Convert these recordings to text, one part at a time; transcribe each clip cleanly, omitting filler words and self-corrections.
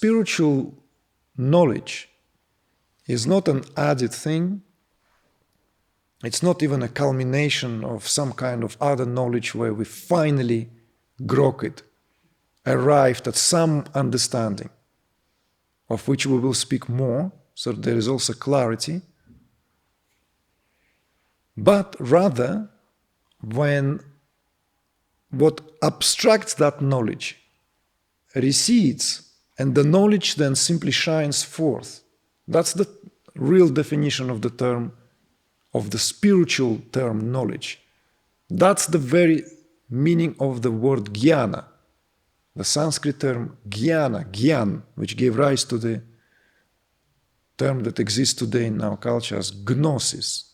spiritual knowledge is not an added thing. It's not even a culmination of some kind of other knowledge where we finally grok it, arrived at some understanding, of which we will speak more, so there is also clarity. But rather, when what abstracts that knowledge recedes, and the knowledge then simply shines forth. That's the real definition of the term, of the spiritual term knowledge. That's the very meaning of the word jnana, the Sanskrit term jnana, gyan, which gave rise to the term that exists today in our culture as gnosis.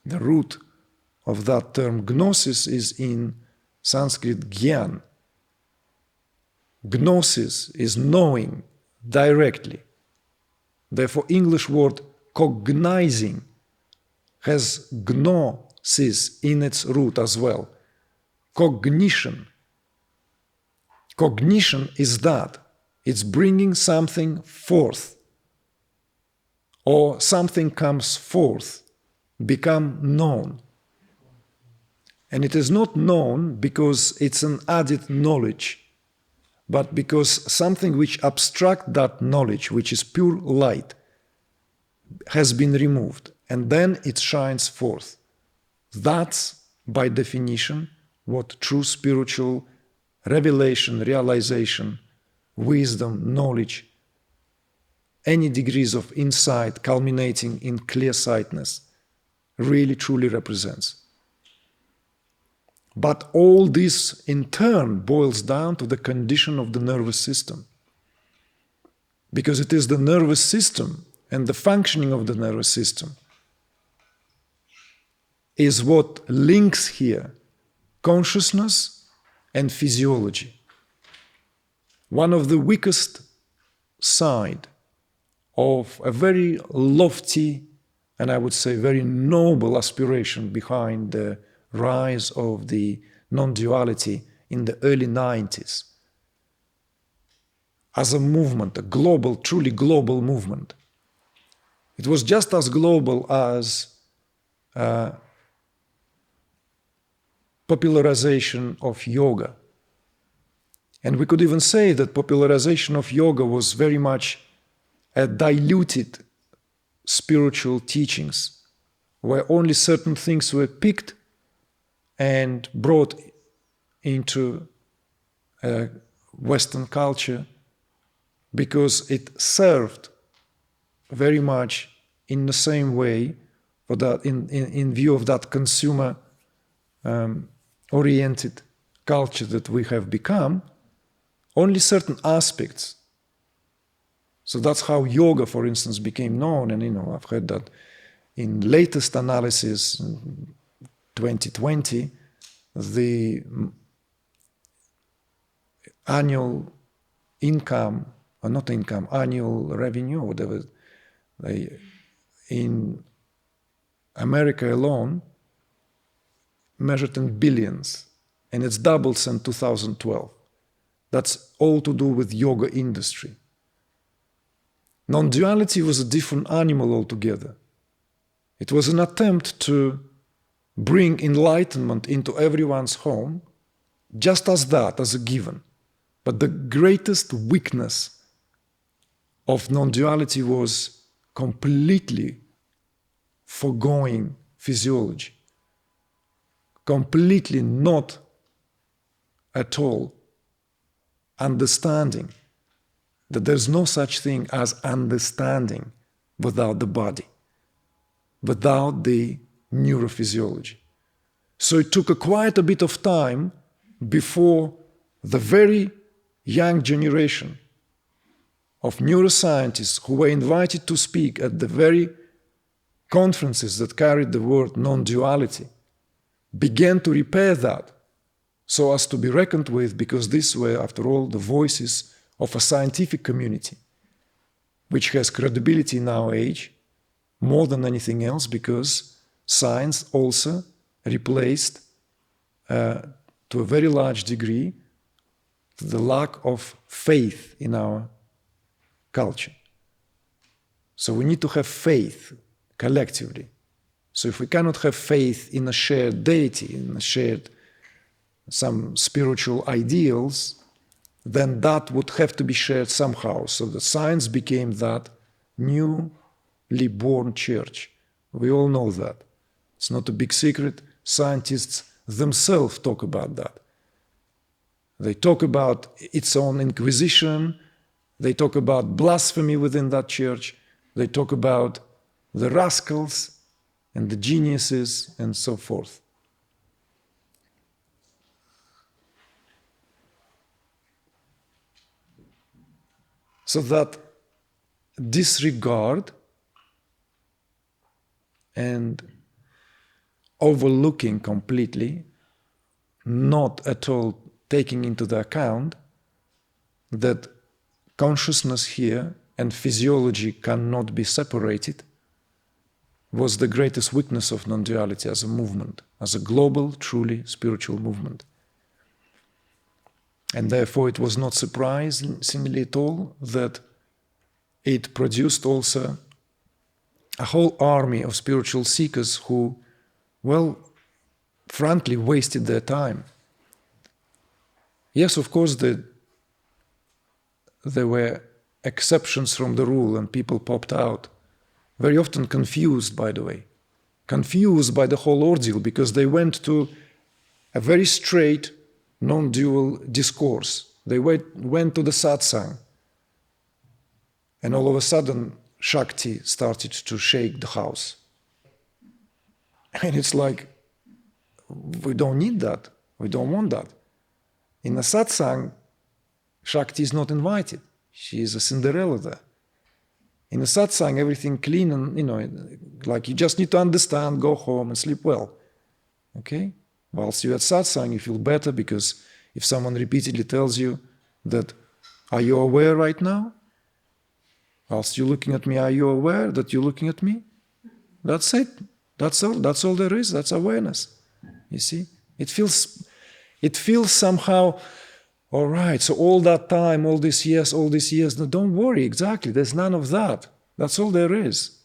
The root of that term gnosis is in Sanskrit gyan. Gnosis is knowing directly. Therefore, English word cognizing has gnosis in its root as well. Cognition. Cognition is that. It's bringing something forth. Or something comes forth, become known. And it is not known because it's an added knowledge, but because something which abstracts that knowledge, which is pure light, has been removed, and then it shines forth. That's, by definition, what true spiritual revelation, realization, wisdom, knowledge, any degrees of insight culminating in clear-sightedness really truly represents. But all this in turn boils down to the condition of the nervous system. Because it is the nervous system and the functioning of the nervous system is what links here consciousness and physiology. One of the weakest side of a very lofty and I would say very noble aspiration behind the rise of the non-duality in the early 90s as a movement, a global, truly global movement. It was just as global as popularization of yoga. And we could even say that popularization of yoga was very much a diluted spiritual teachings, where only certain things were picked and brought into Western culture because it served very much in the same way for that in view of that consumer oriented culture that we have become, only certain aspects. So that's how yoga, for instance, became known. And I've heard that in latest analysis, 2020, the annual income, or not income, annual revenue, whatever, in America alone, measured in billions, and it's doubled since 2012. That's all to do with yoga industry. Non-duality was a different animal altogether. It was an attempt to bring enlightenment into everyone's home, just as that, as a given. But the greatest weakness of non-duality was completely foregoing physiology, completely not at all understanding that there's no such thing as understanding without the body, without the neurophysiology. So it took quite a bit of time before the very young generation of neuroscientists who were invited to speak at the very conferences that carried the word non-duality began to repair that so as to be reckoned with, because these were, after all, the voices of a scientific community, which has credibility in our age more than anything else, because science also replaced, to a very large degree, the lack of faith in our culture. So we need to have faith collectively. So if we cannot have faith in a shared deity, in a shared some spiritual ideals, then that would have to be shared somehow. So the science became that newly born church. We all know that. It's not a big secret. Scientists themselves talk about that. They talk about its own inquisition. They talk about blasphemy within that church. They talk about the rascals and the geniuses and so forth. So that disregard and overlooking completely, not at all taking into the account that consciousness here and physiology cannot be separated, was the greatest weakness of non-duality as a movement, as a global, truly spiritual movement. And therefore it was not surprisingly at all that it produced also a whole army of spiritual seekers who, well, frankly, wasted their time. Yes, of course, there were exceptions from the rule and people popped out, very often confused, by the way, confused by the whole ordeal because they went to a very straight, non-dual discourse. They went to the satsang, and all of a sudden, Shakti started to shake the house. And it's like, we don't need that. We don't want that. In a satsang, Shakti is not invited. She is a Cinderella there. In a satsang, everything clean and, like you just need to understand, go home and sleep well. Okay? Whilst you're at satsang, you feel better because if someone repeatedly tells you that, are you aware right now? Whilst you're looking at me, are you aware that you're looking at me? That's it. That's all there is. That's awareness. You see? It feels somehow, all right, so all that time, all these years, no, don't worry, exactly. There's none of that. That's all there is.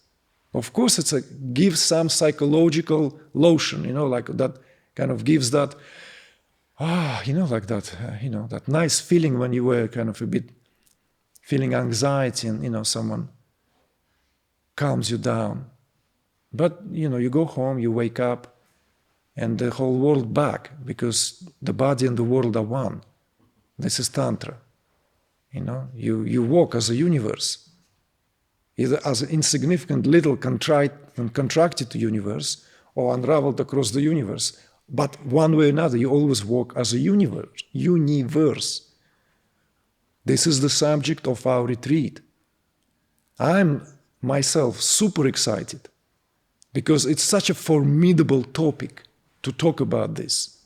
Of course, gives some psychological lotion, like that kind of gives that, like that, that nice feeling when you were kind of a bit feeling anxiety and, someone calms you down. But, you go home, you wake up, and the whole world back, because the body and the world are one. This is Tantra. You walk as a universe, either as an insignificant little contracted universe or unraveled across the universe. But one way or another, you always walk as a universe. This is the subject of our retreat. I'm myself super excited because it's such a formidable topic to talk about this.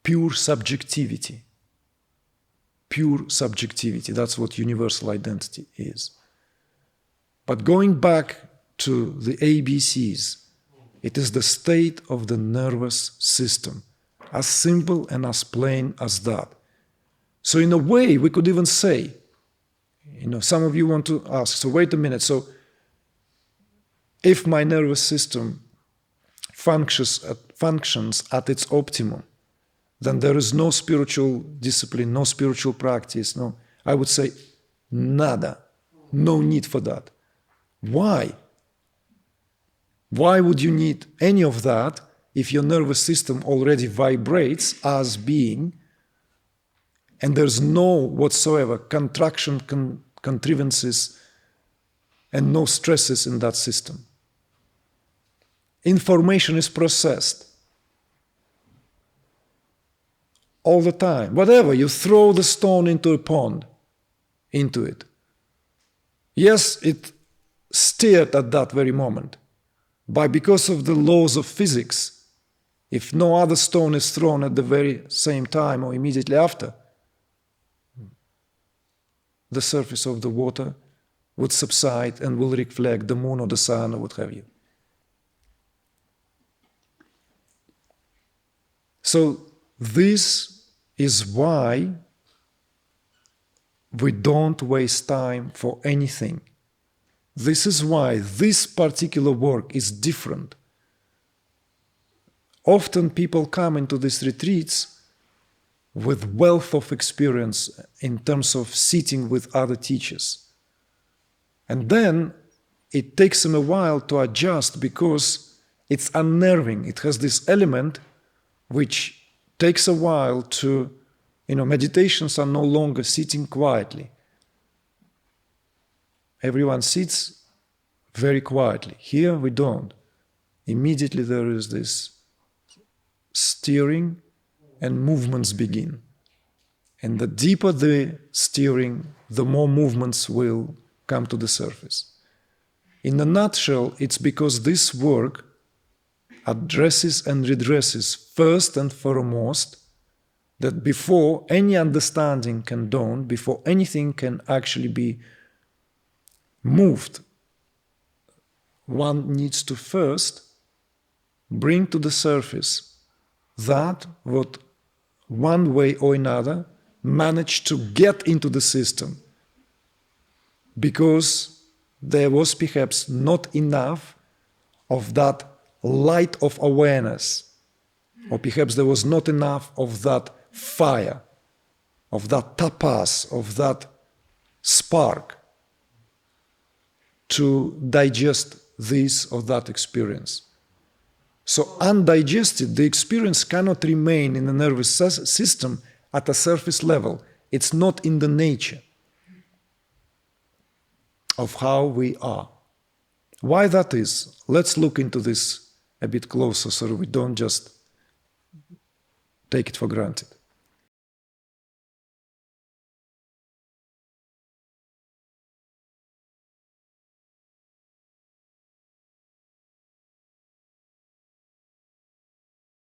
Pure subjectivity. Pure subjectivity, that's what universal identity is. But going back to the ABCs, it is the state of the nervous system, as simple and as plain as that. So in a way, we could even say, some of you want to ask, so wait a minute, so if my nervous system functions at its optimum, then there is no spiritual discipline, no spiritual practice, I would say nada, no need for that. Why? Why would you need any of that if your nervous system already vibrates as being, and there's no whatsoever contraction, contrivances, and no stresses in that system? Information is processed all the time. Whatever, you throw the stone into a pond, into it. Yes, it stirred at that very moment. But because of the laws of physics, if no other stone is thrown at the very same time or immediately after, the surface of the water would subside and will reflect the moon or the sun or what have you. So this is why we don't waste time for anything. This is why this particular work is different. Often people come into these retreats with wealth of experience in terms of sitting with other teachers. And then it takes them a while to adjust because it's unnerving. It has this element which takes a while to, meditations are no longer sitting quietly. Everyone sits very quietly. Here we don't. Immediately there is this steering and movements begin. And the deeper the steering, the more movements will come to the surface. In a nutshell, it's because this work addresses and redresses first and foremost that before any understanding can dawn, before anything can actually be moved, one needs to first bring to the surface that what one way or another managed to get into the system because there was perhaps not enough of that light of awareness, or perhaps there was not enough of that fire, of that tapas, of that spark to digest this or that experience. So undigested, the experience cannot remain in the nervous system at a surface level. It's not in the nature of how we are. Why that is? Let's look into this a bit closer so we don't just take it for granted.